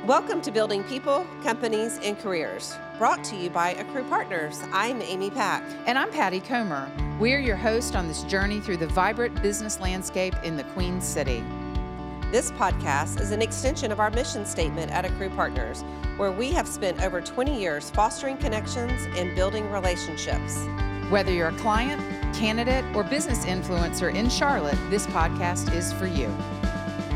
Welcome to Building People, Companies, and Careers, brought to you by AccruePartners. I'm Amy Pack. And I'm Patty Comer. We're your host on this journey through the vibrant business landscape in the Queen City. This podcast is an extension of our mission statement at AccruePartners, where we have spent over 20 years fostering connections and building relationships. Whether you're a client, candidate, or business influencer in Charlotte, this podcast is for you.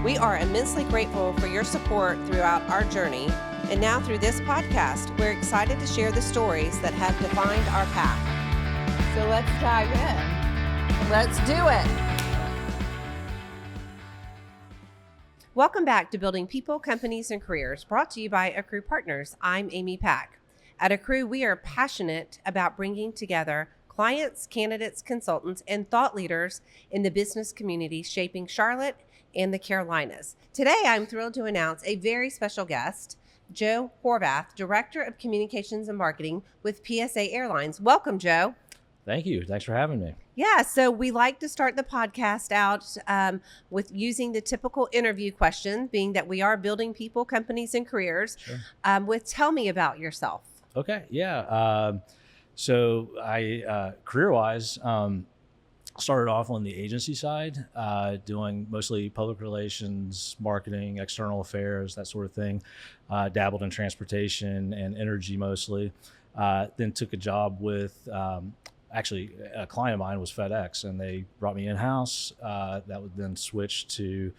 We are immensely grateful for your support throughout our journey, and now through this podcast, we're excited to share the stories that have defined our path. So let's dive in. Let's do it. Welcome back to Building People, Companies, and Careers, brought to you by AccruePartners. I'm Amy Pack. At Accrue, we are passionate about bringing together clients, candidates, consultants, and thought leaders in the business community shaping Charlotte and the Carolinas. Today, I'm thrilled to announce a very special guest, Joe Horvath, Director of Communications and Marketing with PSA Airlines. Welcome, Joe. Thank you. Thanks for having me. Yeah, so we like to start the podcast out with using the typical interview question, being that we are building people, companies, and careers, Sure. with tell me about yourself. Okay. Yeah. So I, career-wise, started off on the agency side, doing mostly public relations, marketing, external affairs, that sort of thing. Dabbled in transportation and energy mostly. Then took a job with, actually a client of mine was FedEx, and they brought me in-house. That would then switch to,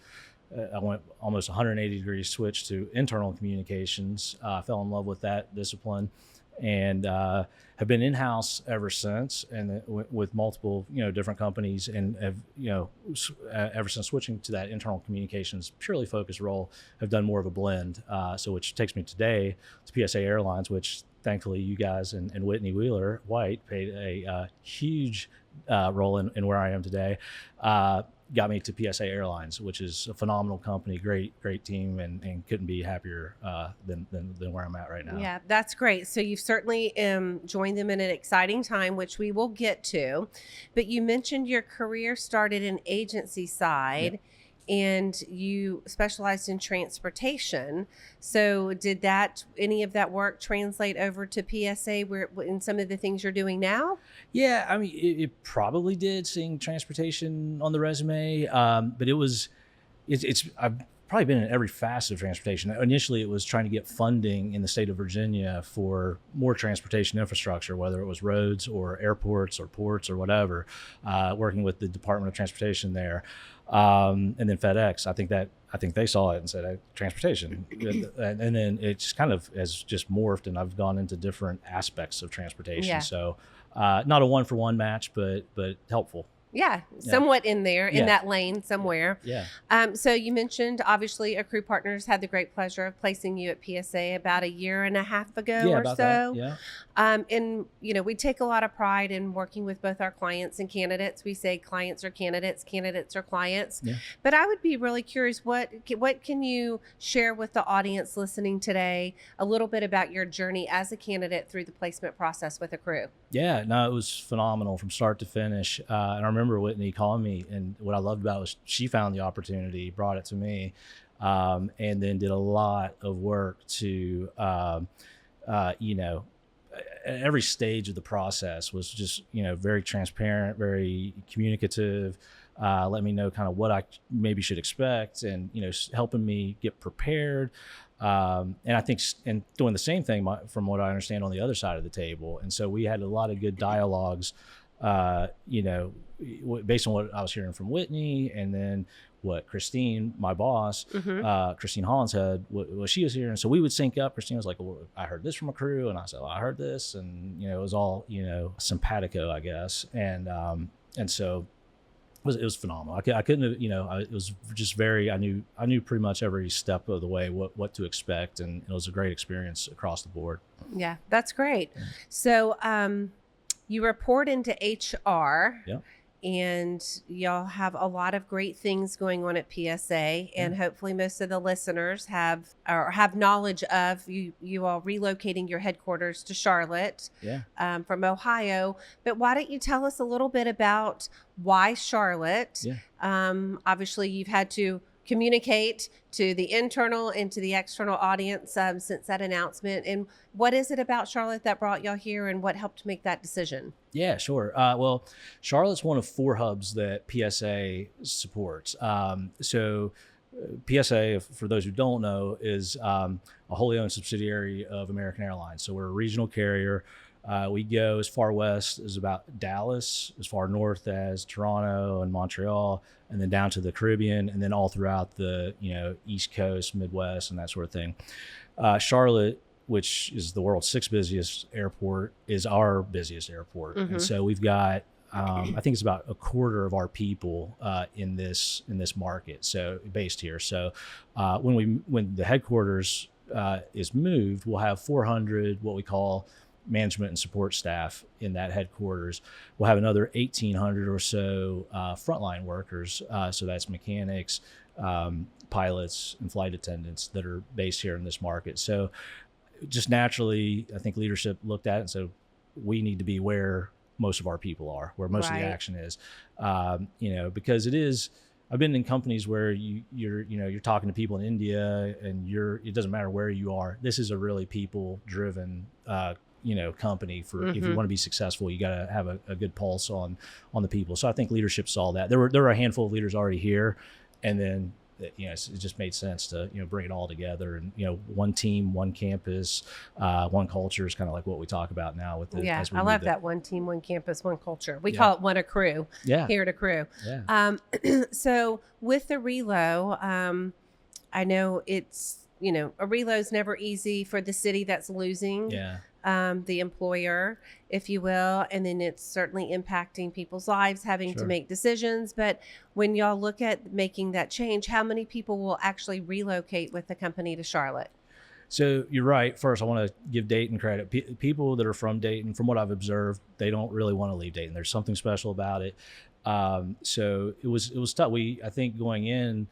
I went almost 180 degrees switch to internal communications. Fell in love with that discipline, and have been in-house ever since, and with multiple, different companies, and have, ever since switching to that internal communications purely focused role, have done more of a blend. So which takes me today to PSA Airlines, which thankfully you guys and Whitney Wheeler White played a huge role in where I am today. Got me to PSA Airlines, which is a phenomenal company, great team, and couldn't be happier than where I'm at right now. Yeah, that's great. So you've certainly joined them in an exciting time, which we will get to. But you mentioned your career started in agency side. Yep. And you specialized in transportation. So did any of that work translate over to PSA in some of the things you're doing now? Yeah, I mean, it probably did, seeing transportation on the resume, but I've probably been in every facet of transportation. Initially, it was trying to get funding in the state of Virginia for more transportation infrastructure, whether it was roads or airports or ports or whatever, working with the Department of Transportation there. And then FedEx, I think they saw it and said, hey, transportation. And then it just kind of has just morphed, and I've gone into different aspects of transportation. Yeah. So not a one-for-one match, but helpful. Yeah, somewhat in there, in that lane somewhere. Yeah. So you mentioned, obviously, AccruePartners had the great pleasure of placing you at PSA about a year and a half ago or about so. that. Yeah. And, we take a lot of pride in working with both our clients and candidates. We say clients are candidates, candidates are clients. Yeah. But I would be really curious, what can you share with the audience listening today a little bit about your journey as a candidate through the placement process with Accrue? Yeah, no, it was phenomenal from start to finish. And I remember Whitney calling me, and what I loved about it was she found the opportunity, brought it to me, and then did a lot of work to, every stage of the process was just, very transparent, very communicative, let me know kind of what I maybe should expect, and, helping me get prepared. And I think, and doing the same thing from what I understand on the other side of the table. And so we had a lot of good dialogues, based on what I was hearing from Whitney, and then what Christine, my boss, Christine Hollinshead, what she was hearing. So we would sync up. Christine was like, well, I heard this from Accrue, and I said, well, I heard this, and it was all simpatico, I guess, and so it was phenomenal. I couldn't have, it was just very, I knew pretty much every step of the way what to expect, and it was a great experience across the board. Yeah, that's great. Yeah. So you report into HR. Yeah. And y'all have a lot of great things going on at PSA, and hopefully most of the listeners have knowledge of you all relocating your headquarters to Charlotte from Ohio. But why don't you tell us a little bit about why Charlotte? Yeah. Obviously, you've had to communicate to the internal and to the external audience since that announcement. And what is it about Charlotte that brought y'all here, and what helped make that decision? Yeah, sure. Well, Charlotte's one of 4 hubs that PSA supports. PSA, for those who don't know, is a wholly owned subsidiary of American Airlines. So we're a regional carrier. We go as far west as about Dallas, as far north as Toronto and Montreal, and then down to the Caribbean, and then all throughout the East Coast, Midwest, and that sort of thing. Charlotte, which is the world's 6th busiest airport, is our busiest airport, and so we've got I think it's about a quarter of our people in this market, so based here. So when the headquarters is moved, we'll have 400 what we call management and support staff in that headquarters. We'll have another 1,800 or so frontline workers. So that's mechanics, pilots, and flight attendants that are based here in this market. So just naturally, I think leadership looked at it and said, we need to be where most of our people are, where most of the action is. Because it is, I've been in companies where you're talking to people in India, and it doesn't matter where you are. This is a really people driven company. For if you want to be successful, you got to have a good pulse on the people. So I think leadership saw that. There were a handful of leaders already here, and then it just made sense to bring it all together, and one team, one campus, one culture is kind of like what we talk about now with the I love that one team, one campus, one culture. We call it one Accrue here at Accrue. So with the relo, I know it's a relo is never easy for the city that's losing the employer, if you will, and then it's certainly impacting people's lives, having to make decisions. But when y'all look at making that change, how many people will actually relocate with the company to Charlotte? So you're right. First, I want to give Dayton credit. People that are from Dayton, from what I've observed, they don't really want to leave Dayton. There's something special about it. So it was tough. I think going in,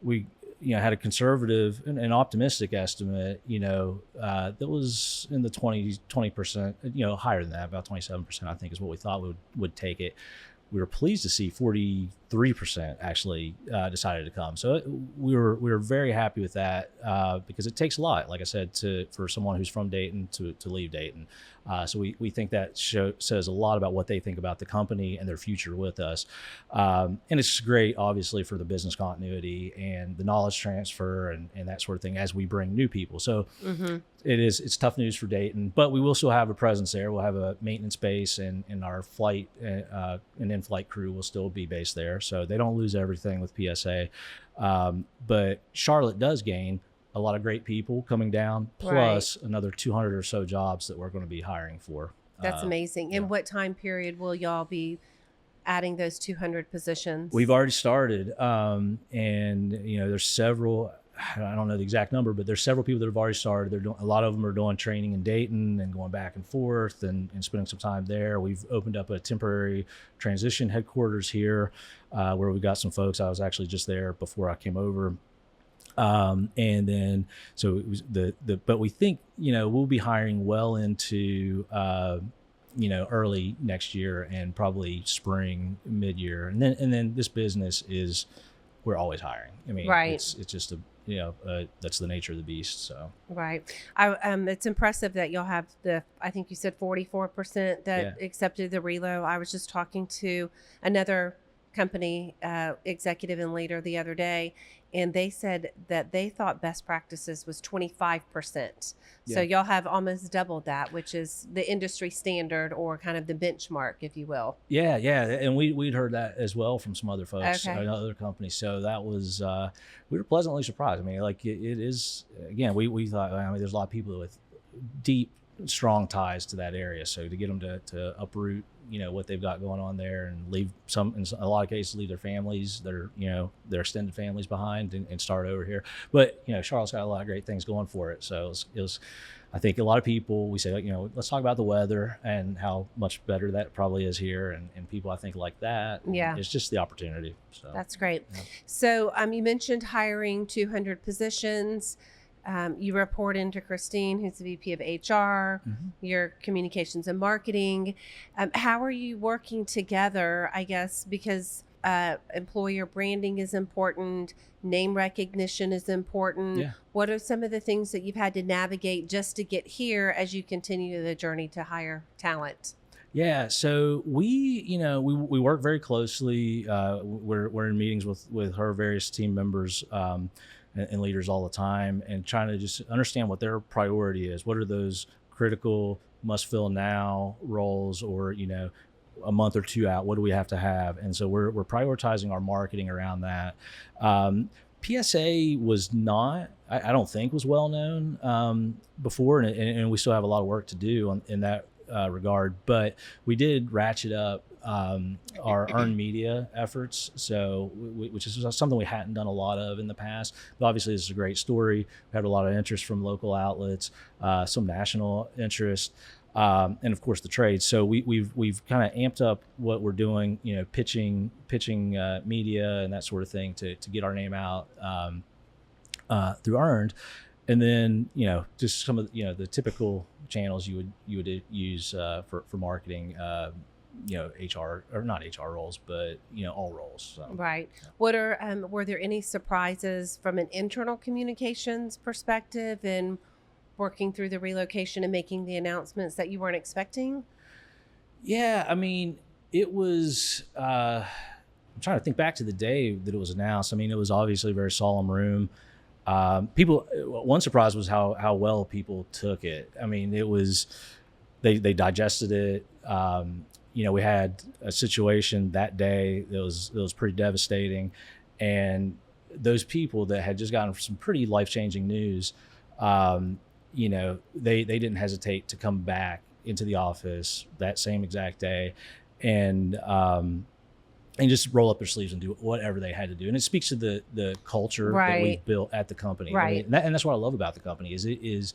we had a conservative and optimistic estimate, that was in the 20%, higher than that, about 27%, I think is what we thought would take it. We were pleased to see 43% actually decided to come. So we were very happy with that because it takes a lot, like I said, for someone who's from Dayton to leave Dayton. So we think that says a lot about what they think about the company and their future with us. And it's great, obviously, for the business continuity and the knowledge transfer and that sort of thing as we bring new people. So it's tough news for Dayton, but we will still have a presence there. We'll have a maintenance base, and our flight and in-flight crew will still be based there. So they don't lose everything with PSA. But Charlotte does gain a lot of great people coming down, plus another 200 or so jobs that we're going to be hiring for. That's amazing. In what time period will y'all be adding those 200 positions? We've already started. And, there's several, I don't know the exact number, but there's several people that have already started. A lot of them are doing training in Dayton and going back and forth and spending some time there. We've opened up a temporary transition headquarters here where we've got some folks. I was actually just there before I came over. And then, so it was but we think, we'll be hiring well into, early next year and probably spring, mid-year. And then this business we're always hiring. I mean, it's just that's the nature of the beast. So, it's impressive that you'll have I think you said 44% that accepted the relo. I was just talking to another company executive and leader the other day, and they said that they thought best practices was 25%. So y'all have almost doubled that, which is the industry standard or kind of the benchmark, if you will. Yeah. And we'd heard that as well from some other folks at other companies. So that was, we were pleasantly surprised. I mean, like it is, again, we thought, there's a lot of people with deep, strong ties to that area. So to get them to uproot, what they've got going on there and leave in a lot of cases, leave their families, their extended families behind and start over here. But, Charlotte's got a lot of great things going for it. So it was I think a lot of people, we say, let's talk about the weather and how much better that probably is here. And people, I think, like that. Yeah. It's just the opportunity. So that's great. Yeah. So you mentioned hiring 200 positions. You report into Christine, who's the VP of HR, your communications and marketing. How are you working together, I guess, because employer branding is important, name recognition is important. Yeah. What are some of the things that you've had to navigate just to get here as you continue the journey to hire talent? Yeah, so we work very closely. We're in meetings with her various team members and leaders all the time, and trying to just understand what their priority is. What are those critical, must fill now roles, or a month or two out? What do we have to have? And so we're prioritizing our marketing around that. PSA was not, I don't think, was well known before, and we still have a lot of work to do in that regard, but we did ratchet up our earned media efforts, so which is something we hadn't done a lot of in the past. But obviously, this is a great story. We had a lot of interest from local outlets, some national interest, and of course the trade. So we've kind of amped up what we're doing, pitching media and that sort of thing to get our name out through earned. And then, just some of the typical channels you would use for marketing, HR, or not HR roles, but all roles. So. Right. What are were there any surprises from an internal communications perspective in working through the relocation and making the announcements that you weren't expecting? Yeah, I mean, it was. I'm trying to think back to the day that it was announced. I mean, it was obviously a very solemn room. One surprise was how well people took it. I mean, it was, they digested it. We had a situation that day that was pretty devastating, and those people that had just gotten some pretty life-changing news, they didn't hesitate to come back into the office that same exact day, and just roll up their sleeves and do whatever they had to do. And it speaks to the culture Right. that we've built at the company. Right. I mean, and that's what I love about the company is it is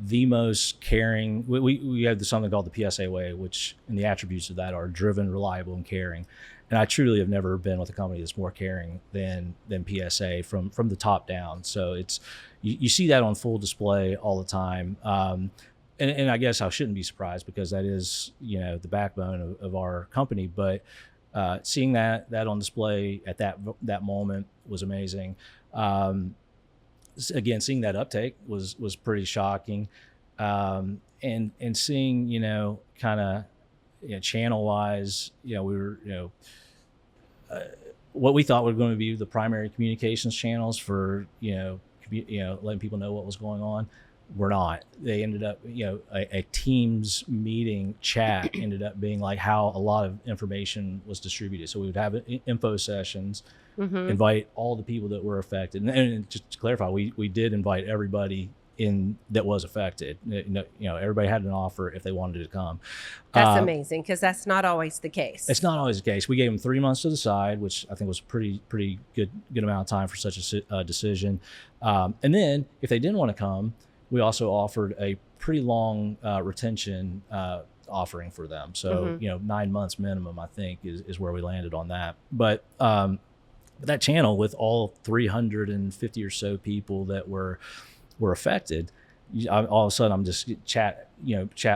the most caring. We have something called the PSA way, which, and the attributes of that are driven, reliable, and caring. And I truly have never been with a company that's more caring than PSA from the top down. So it's, you see that on full display all the time. And I guess I shouldn't be surprised, because that is, the backbone of our company. But seeing that on display at that moment was amazing. Again, seeing that uptake was pretty shocking, and seeing kind of channel wise, we were what we thought were going to be the primary communications channels for letting people know what was going on. We're not. They ended up, a Teams meeting chat ended up being like how a lot of information was distributed. So we would have info sessions, invite all the people that were affected. And just to clarify, we did invite everybody in that was affected. Everybody had an offer if they wanted to come. That's amazing, because that's not always the case. It's not always the case. We gave them 3 months to decide, which I think was pretty good amount of time for such a decision. And then if they didn't want to come, we also offered a pretty long retention offering for them. So, 9 months minimum, I think, is where we landed on that. But that channel with all 350 or so people that were affected, all of a sudden I'm just chat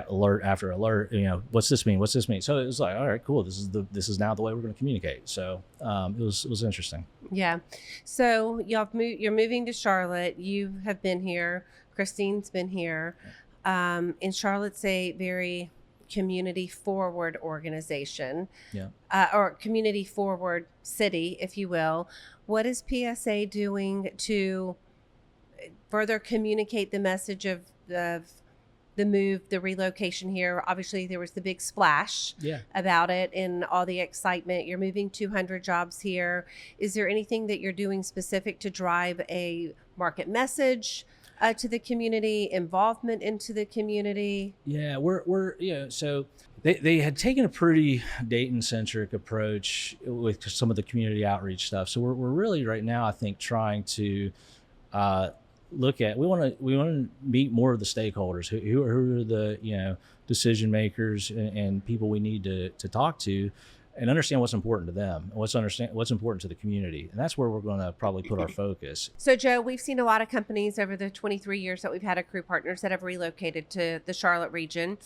alert after alert. What's this mean? What's this mean? So it was like, all right, cool. This is now the way we're going to communicate. So it was interesting. Yeah. So you're moving to Charlotte. You have been here. Christine's been here. And Charlotte's a very community forward organization, or community forward city, if you will. What is PSA doing to further communicate the message of the move, the relocation here? Obviously, there was the big splash about it and all the excitement. You're moving 200 jobs here. Is there anything that you're doing specific to drive a market message to the community, involvement into the community? Yeah, we're so they had taken a pretty Dayton-centric approach with some of the community outreach stuff. So we're really right now, I think, trying to look at, we want to meet more of the stakeholders who are the decision makers and people we need to talk to, and understand what's important to them, what's important to the community. And that's where we're going to probably put our focus. So Joe, we've seen a lot of companies over the 23 years that we've had AccruePartners that have relocated to the Charlotte region.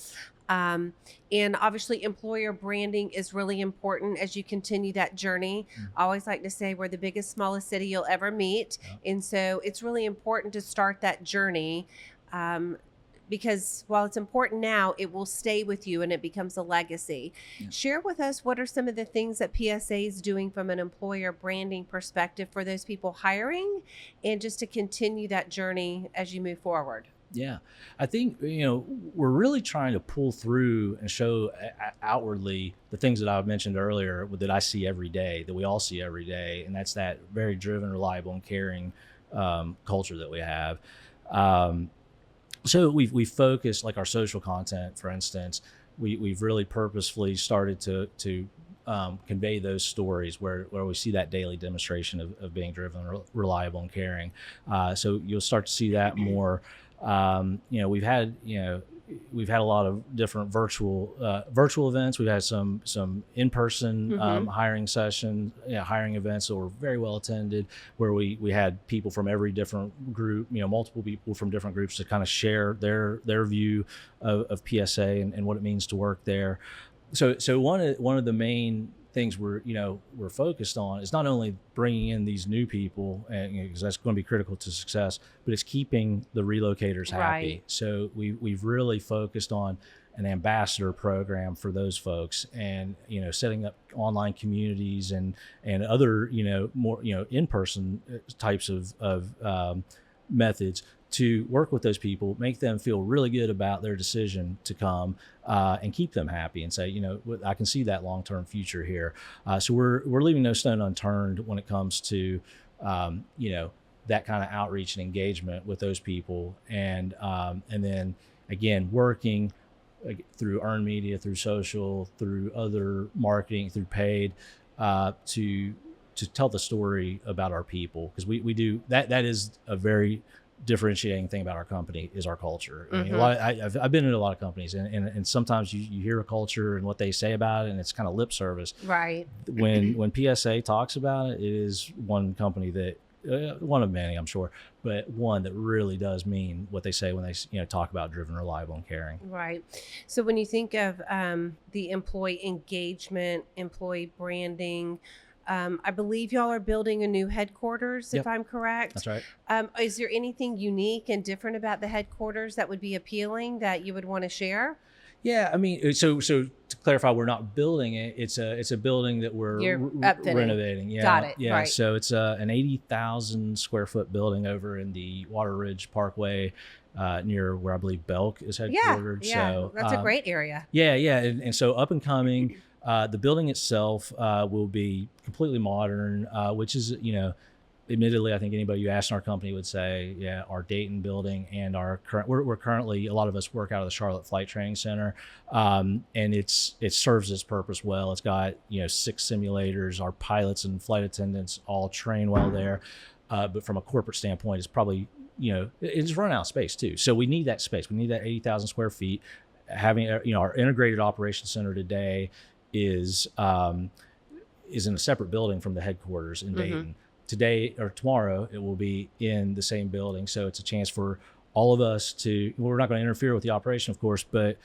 And obviously, employer branding is really important as you continue that journey. I always like to say we're the biggest, smallest city you'll ever meet. Yeah. And so it's really important to start that journey. Because while it's important now, it will stay with you and it becomes a legacy. Yeah. Share with us what are some of the things that PSA is doing from an employer branding perspective for those people hiring and just to continue that journey as you move forward. Yeah, I think, we're really trying to pull through and show outwardly the things that I mentioned earlier that I see every day, that we all see every day. And that's that very driven, reliable, and caring culture that we have. So we've focused, like our social content, for instance, we've really purposefully started to convey those stories where we see that daily demonstration of being driven, reliable, and caring. So you'll start to see that more. We've had a lot of different virtual events. We've had some in-person hiring sessions, hiring events that were very well attended, where we had people from every different group, multiple people from different groups to kind of share their view of PSA and what it means to work there. So one of the main things we're focused on is not only bringing in these new people, and because that's going to be critical to success, but it's keeping the relocators happy. Right. So we've really focused on an ambassador program for those folks, and setting up online communities and other more in-person types of methods to work with those people, make them feel really good about their decision to come, and keep them happy and say, I can see that long-term future here. So we're leaving no stone unturned when it comes to, that kind of outreach and engagement with those people. And then again, working through earned media, through social, through other marketing, through paid, to tell the story about our people. Because we do that is a very differentiating thing about our company is our culture. I mean, I've been in a lot of companies, and sometimes you hear a culture and what they say about it, and it's kind of lip service. Right. When PSA talks about it, it is one company that, one of many, I'm sure, but one that really does mean what they say when they talk about driven, reliable, and caring. Right. So when you think of the employee engagement, employee branding, I believe y'all are building a new headquarters, if I'm correct. That's right. Is there anything unique and different about the headquarters that would be appealing that you would want to share? Yeah, I mean, so to clarify, we're not building it. It's a building that we're renovating. Yeah, got it. Yeah, right. So it's an 80,000 square foot building over in the Water Ridge Parkway, near where I believe Belk is headquartered. Yeah, so that's a great area. Yeah, and so up and coming. The building itself will be completely modern, which is, admittedly, I think anybody you ask in our company would say, yeah, our Dayton building and our current, we're currently, a lot of us work out of the Charlotte Flight Training Center, and it serves its purpose well. It's got 6 simulators. Our pilots and flight attendants all train well there, but from a corporate standpoint, it's probably it's run out of space too. So we need that space. We need that 80,000 square feet. Having our integrated operations center today is in a separate building from the headquarters in Dayton. Today or tomorrow, it will be in the same building. So it's a chance for all of us to, we're not going to interfere with the operation, of course, but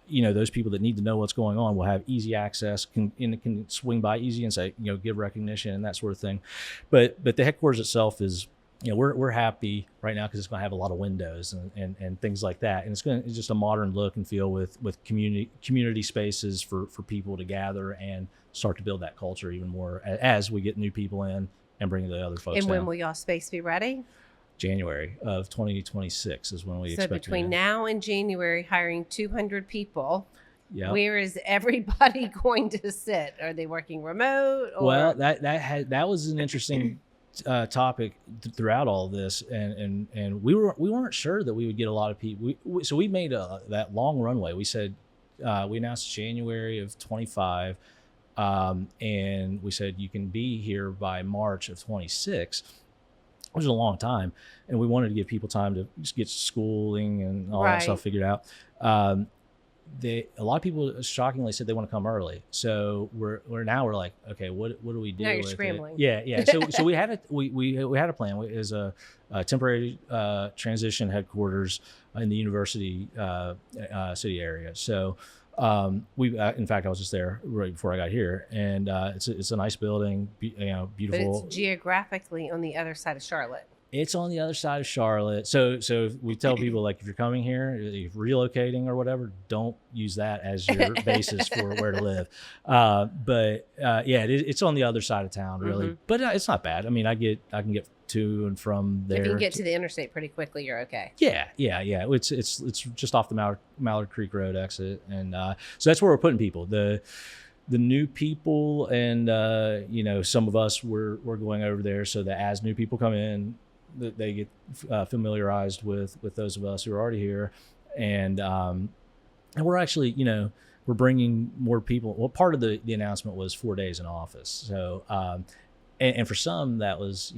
those people that need to know what's going on will have easy access, can swing by easy and say, give recognition and that sort of thing. But the headquarters itself is, we're happy right now because it's going to have a lot of windows and things like that. And it's just a modern look and feel with community spaces for people to gather and start to build that culture even more as we get new people in and bring the other folks in. And when will y'all space be ready? January of 2026 is when we expect to. So between now and January, hiring 200 people. Yep. Where is everybody going to sit? Are they working remote? Or? Well, that was an interesting topic throughout all of this, and we weren't sure that we would get a lot of people. So we made that long runway. We said we announced January of 25, and we said you can be here by March of 26, which is a long time, and we wanted to give people time to just get schooling and all that stuff figured out. a lot of people shockingly said they want to come early. So we're like, okay, what do we do? Now you're with scrambling. it? Yeah. So we had a plan. It was a temporary transition headquarters in the university city area. So in fact, I was just there right before I got here, and it's a nice building, beautiful. But it's geographically on the other side of Charlotte. It's on the other side of Charlotte. So we tell people, like, if you're coming here, if you're relocating or whatever, don't use that as your basis for where to live. It's on the other side of town, really. Mm-hmm. But it's not bad. I mean, I can get to and from there. If you can get to the interstate pretty quickly, you're okay. Yeah. It's just off the Mallard Creek Road exit, and so that's where we're putting people. The new people, and some of us we're going over there so that as new people come in, that they get familiarized with those of us who are already here, and we're actually we're bringing more people. Well, part of the announcement was 4 days in office. So and for some that was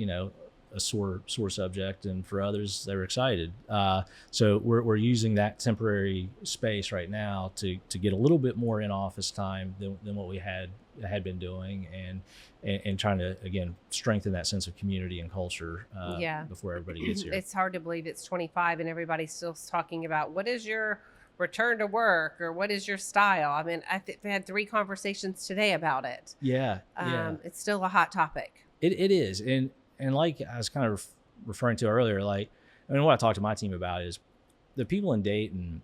a sore subject, and for others they were excited. So we're using that temporary space right now to get a little bit more in office time than what we had been doing, and trying to again strengthen that sense of community and culture before everybody gets here. It's hard to believe it's 25 and everybody's still talking about what is your return to work or what is your style. I mean, we had 3 conversations today about it. Yeah. It's still a hot topic. It is, and like I was kind of referring to earlier, like, I mean, what I talked to my team about is the people in Dayton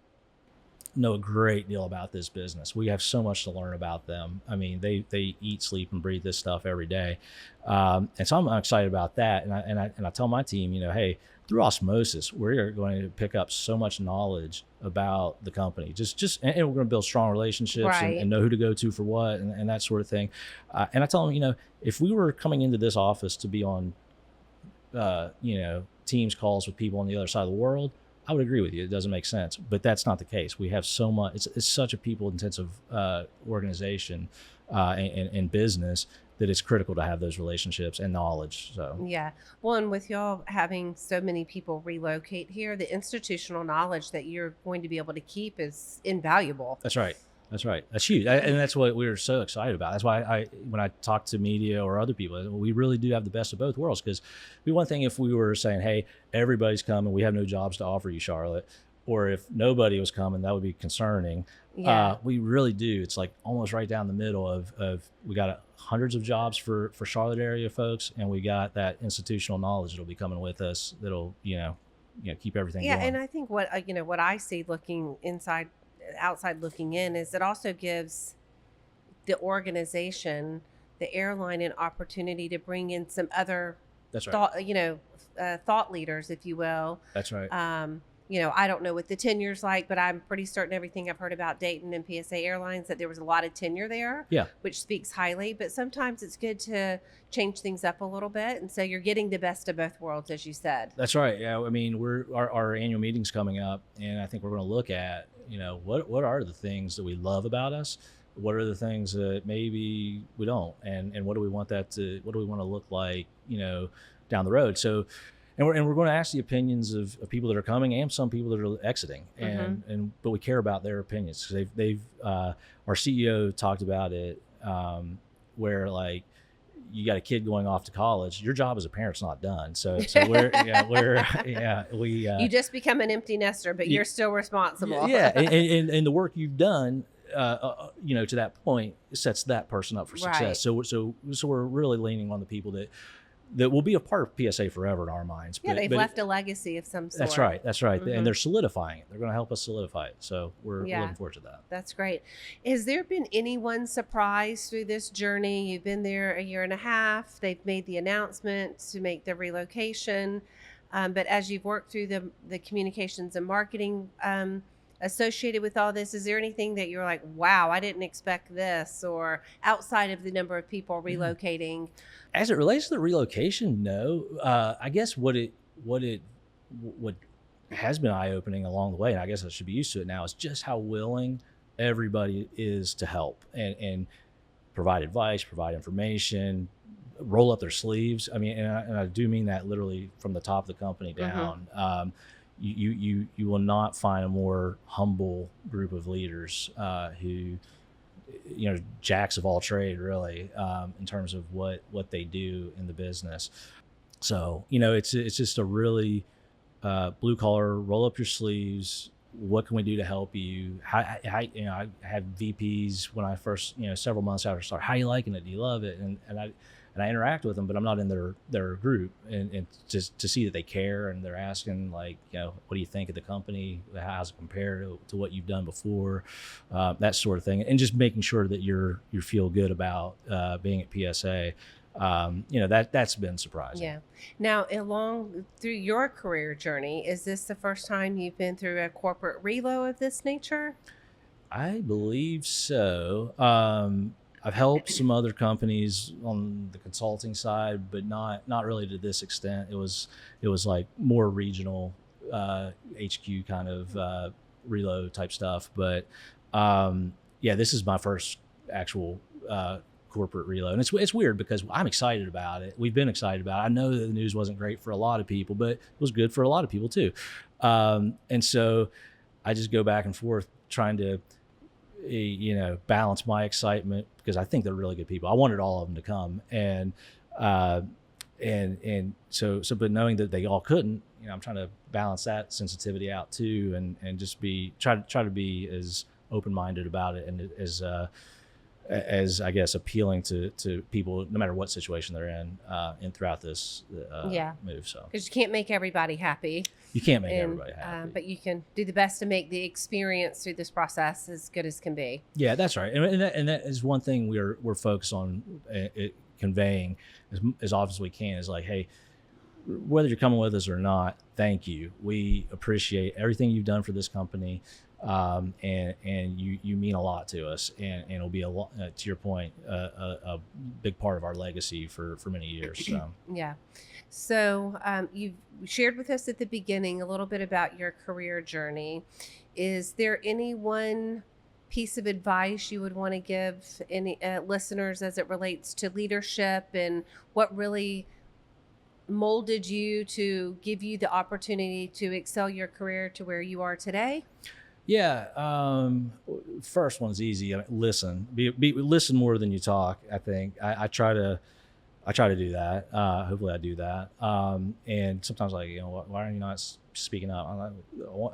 know a great deal about this business. We have so much to learn about them. I mean, they eat, sleep, and breathe this stuff every day, and so I'm excited about that. And I tell my team, hey, through osmosis, we're going to pick up so much knowledge about the company. And we're going to build strong relationships, right, and know who to go to for what, and that sort of thing. And I tell them, if we were coming into this office to be on Teams calls with people on the other side of the world, I would agree with you. It doesn't make sense, but that's not the case. We have so much. It's such a people-intensive organization and business that it's critical to have those relationships and knowledge. So yeah, well, and with y'all having so many people relocate here, the institutional knowledge that you're going to be able to keep is invaluable. That's right. That's huge. And that's what we were so excited about. That's why when I talk to media or other people, we really do have the best of both worlds. Because it'd be one thing if we were saying, hey, everybody's coming, we have no jobs to offer you, Charlotte. Or if nobody was coming, that would be concerning. Yeah. We really do. It's like almost right down the middle of we got hundreds of jobs for Charlotte area folks, and we got that institutional knowledge that'll be coming with us that'll, keep everything going. Yeah, and I think what I see looking outside looking in is it also gives the organization, the airline, an opportunity to bring in some other thought leaders, if you will. That's right. I don't know what the tenure's like, but I'm pretty certain everything I've heard about Dayton and PSA Airlines that there was a lot of tenure there, which speaks highly. But sometimes it's good to change things up a little bit, and so you're getting the best of both worlds, as you said. That's right. Yeah, I mean, our annual meeting's coming up, and I think we're going to look at what are the things that we love about us, what are the things that maybe we don't, and what do we want to look like down the road. So. And we're going to ask the opinions of people that are coming and some people that are exiting, but we care about their opinions. They've our CEO talked about it, where like you got a kid going off to college, your job as a parent's not done. So you just become an empty nester, but you're still responsible. Yeah, and the work you've done, to that point sets that person up for success. Right. So we're really leaning on the people that will be a part of PSA forever in our minds. Yeah, they've left a legacy of some sort. That's right. Mm-hmm. And they're solidifying it. They're going to help us solidify it. So we're looking forward to that. That's great. Has there been anyone surprised through this journey? You've been there a year and a half. They've made the announcement to make the relocation. But as you've worked through the communications and marketing associated with all this, is there anything that you're like, wow, I didn't expect this, or outside of the number of people relocating? As it relates to the relocation, no. I guess what has been eye-opening along the way, and I guess I should be used to it now, is just how willing everybody is to help and provide advice, provide information, roll up their sleeves. I mean, and I do mean that literally from the top of the company down. you will not find a more humble group of leaders who, jacks of all trade, really, in terms of what they do in the business. So, it's just a really blue collar, roll up your sleeves. What can we do to help you? I had VPs when I first, several months after start. How are you liking it? Do you love it? And I interact with them, but I'm not in their group, and just to see that they care and they're asking, like, what do you think of the company? How's it compare to what you've done before? That sort of thing, and just making sure that you feel good about being at PSA. That's been surprising. Yeah. Now, along through your career journey, is this the first time you've been through a corporate relo of this nature? I believe so. I've helped some other companies on the consulting side, but not really to this extent. It was like more regional HQ kind of reload type stuff. But this is my first actual corporate reload. And it's weird because I'm excited about it. We've been excited about it. I know that the news wasn't great for a lot of people, but it was good for a lot of people too. And so I just go back and forth trying to balance my excitement, because I think they're really good people. I wanted all of them to come, and so but knowing that they all couldn't, I'm trying to balance that sensitivity out too, and just try to be as open-minded about it, and as I guess appealing to people no matter what situation they're in throughout this move. So because you can't make everybody happy. You can't make everybody happy. But you can do the best to make the experience through this process as good as can be. Yeah, that's right. And that is one thing we're focused on conveying as often as we can, is like, hey, whether you're coming with us or not, thank you. We appreciate everything you've done for this company. And you mean a lot to us, and it'll be a lot, to your point, a big part of our legacy for many years. So. Yeah. So you've shared with us at the beginning a little bit about your career journey. Is there any one piece of advice you would want to give any listeners as it relates to leadership, and what really molded you to give you the opportunity to excel your career to where you are today? Yeah. First one's easy. Listen. Listen more than you talk. I think I try to do that. Hopefully I do that. And sometimes, like, why are you not speaking up? I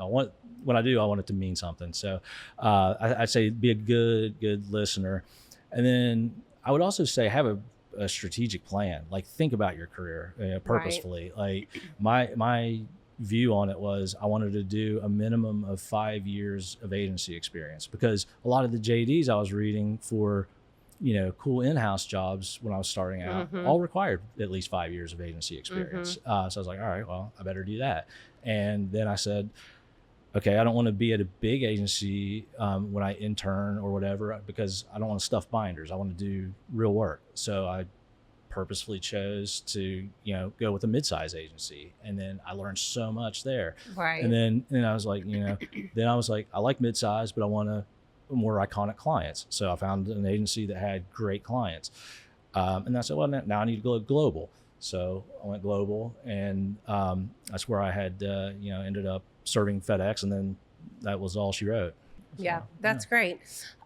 want when I do, I want it to mean something. So I'd say be a good listener, and then I would also say have a strategic plan. Like, think about your career purposefully. Right. Like my view on it was I wanted to do a minimum of 5 years of agency experience, because a lot of the JDs I was reading for, cool in-house jobs when I was starting out, all required at least 5 years of agency experience. So I was like, all right, well, I better do that. And then I said, okay, I don't want to be at a big agency when I intern or whatever, because I don't want to stuff binders. I want to do real work. So I purposefully chose to go with a mid-size agency, and then I learned so much there. Right. And then I was like, then I was like, I like mid-size, but I want more iconic clients. So I found an agency that had great clients, and I said, well, now I need to go global. So I went global, and that's where I had ended up serving FedEx, and then that was all she wrote. So, yeah, that's great.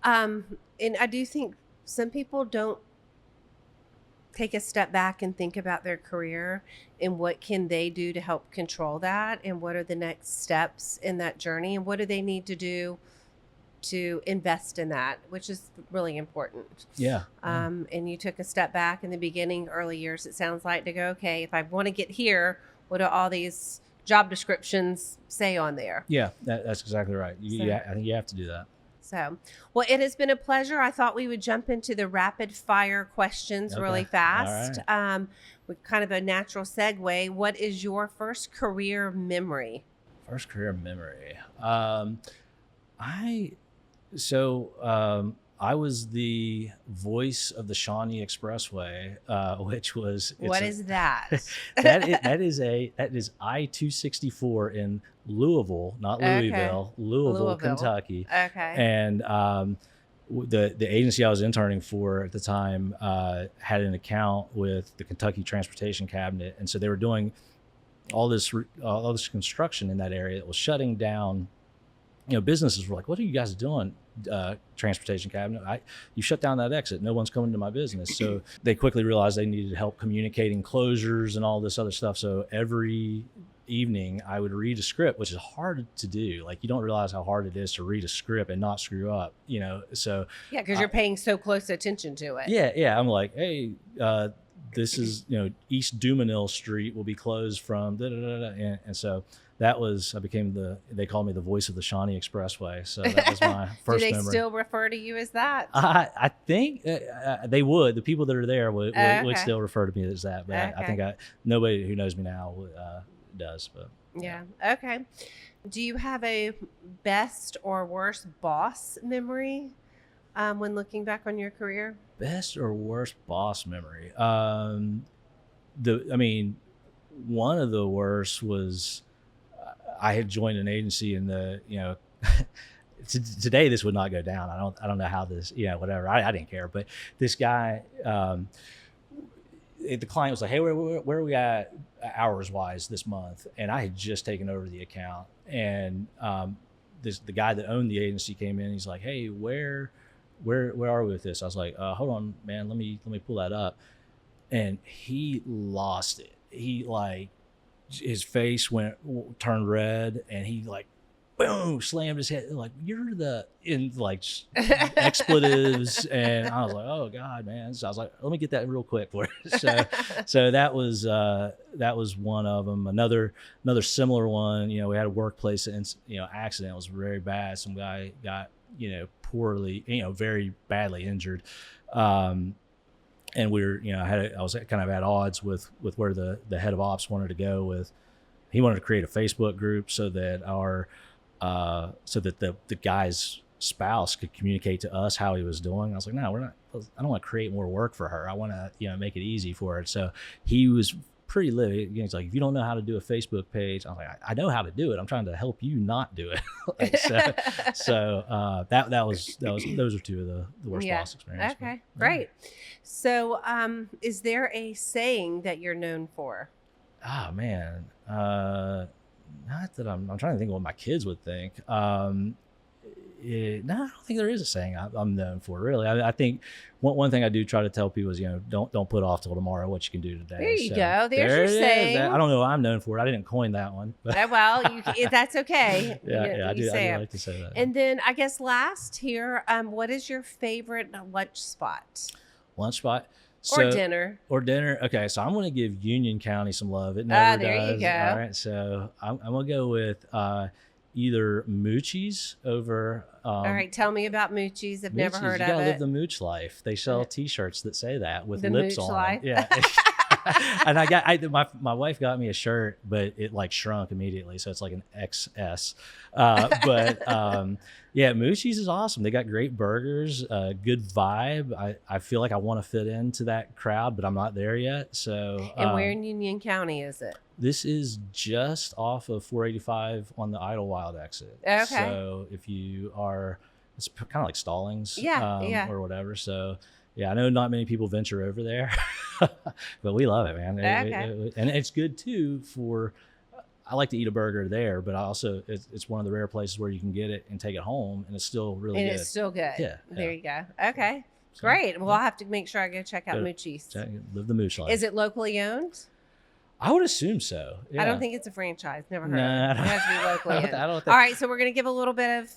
And I do think some people don't take a step back and think about their career and what can they do to help control that, and what are the next steps in that journey, and what do they need to do to invest in that, which is really important. Yeah. And you took a step back in the beginning, early years, it sounds like, to go, okay, if I want to get here, what do all these job descriptions say on there? Yeah, that's exactly right. I think you have to do that. So, well, it has been a pleasure. I thought we would jump into the rapid fire questions really fast. All right. With kind of a natural segue. What is your first career memory? First career memory. I was the voice of the Shawnee Expressway, which was what is that? that is I-264 in Louisville, not Louisville, Louisville, Kentucky. Okay. And the agency I was interning for at the time had an account with the Kentucky Transportation Cabinet, and so they were doing all this construction in that area that was shutting down. Businesses were like, "What are you guys doing, transportation cabinet? You shut down that exit. No one's coming to my business." So they quickly realized they needed help communicating closures and all this other stuff. So every evening I would read a script, which is hard to do. Like, you don't realize how hard it is to read a script and not screw up, So yeah, because you're paying so close attention to it. Yeah. I'm like, hey, this is, East Dumanil Street will be closed from da da da da. And so they called me the voice of the Shawnee Expressway. So that was my first Do they memory. still refer to you as that? I think they would. The people that are there would Okay. still refer to me as that. But I think nobody who knows me now does. But yeah. Okay. Do you have a best or worst boss memory when looking back on your career? Best or worst boss memory? One of the worst was I had joined an agency in today this would not go down. I don't know how this, whatever. I didn't care, but this guy, the client was like, "Hey, where are we at hours wise this month?" And I had just taken over the account, and the guy that owned the agency came in. He's like, "Hey, where are we with this?" I was like, "Hold on, man. Let me pull that up." And he lost it. He his face turned red, and he boom, slammed his head. Like, "You're expletives." And I was like, "Oh God, man." So I was like, "Let me get that real quick for you." So that was one of them. Another similar one, we had a workplace accident. It was very bad. Some guy got, poorly, very badly injured. And we were, I was kind of at odds with where the head of ops wanted to go with. He wanted to create a Facebook group so that the guy's spouse could communicate to us how he was doing. I was like, "No, I don't want to create more work for her. I want to, make it easy for her." So he was pretty livid. He's like, "If you don't know how to do a Facebook page," I was like, "I know how to do it. I'm trying to help you not do it." So those are two of the worst boss experiences. Okay, great. So, is there a saying that you're known for? Oh man, not that I'm trying to think of what my kids would think. No, I don't think there is a saying I'm known for, really. I think one thing I do try to tell people is, don't put off till tomorrow what you can do today. There you go. There's your saying. I don't know what I'm known for. I didn't coin that one. But That's okay. I do like to say that. And then I guess last here, what is your favorite lunch spot? Lunch spot? Or dinner. Okay, so I'm going to give Union County some love. It never there does. You go. All right, so I'm going to go with either Moochie's over. All right, tell me about Moochie's. I've never heard of it. You got to live the Mooch life. They sell T-shirts that say that with the lips Mooch on life. them. Yeah. And my wife got me a shirt, but it shrunk immediately, so it's like an XS. Yeah, Moochie's is awesome. They got great burgers, good vibe. I feel like I want to fit into that crowd, but I'm not there yet. So. And where in Union County is it? This is just off of 485 on the Idlewild exit. Okay. So if you are, it's kind of like Stallings, or whatever. So. Yeah, I know not many people venture over there, but we love it, man. Okay. And it's good too I like to eat a burger there, but it's one of the rare places where you can get it and take it home, and it's still really good. And it's still good. Yeah. There you go. Okay. Great. Well, I'll have to make sure I go check out Moochie's. Live the Mooch life. Is it locally owned? I would assume so. Yeah. I don't think it's a franchise. Never heard of it. No, It has to be locally owned. I don't think. All right, so we're going to give a little bit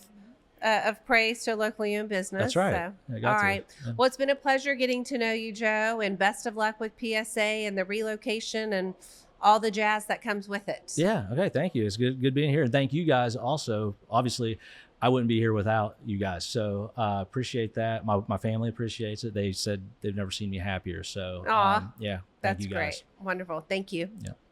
of praise to a locally owned business. That's right. So, all right. Yeah. Well, it's been a pleasure getting to know you, Joe, and best of luck with PSA and the relocation and all the jazz that comes with it. Yeah. Okay. Thank you. It's good being here. And thank you guys also. Obviously, I wouldn't be here without you guys. So appreciate that. My family appreciates it. They said they've never seen me happier. So yeah. That's you guys. great. Wonderful. Thank you. Yeah.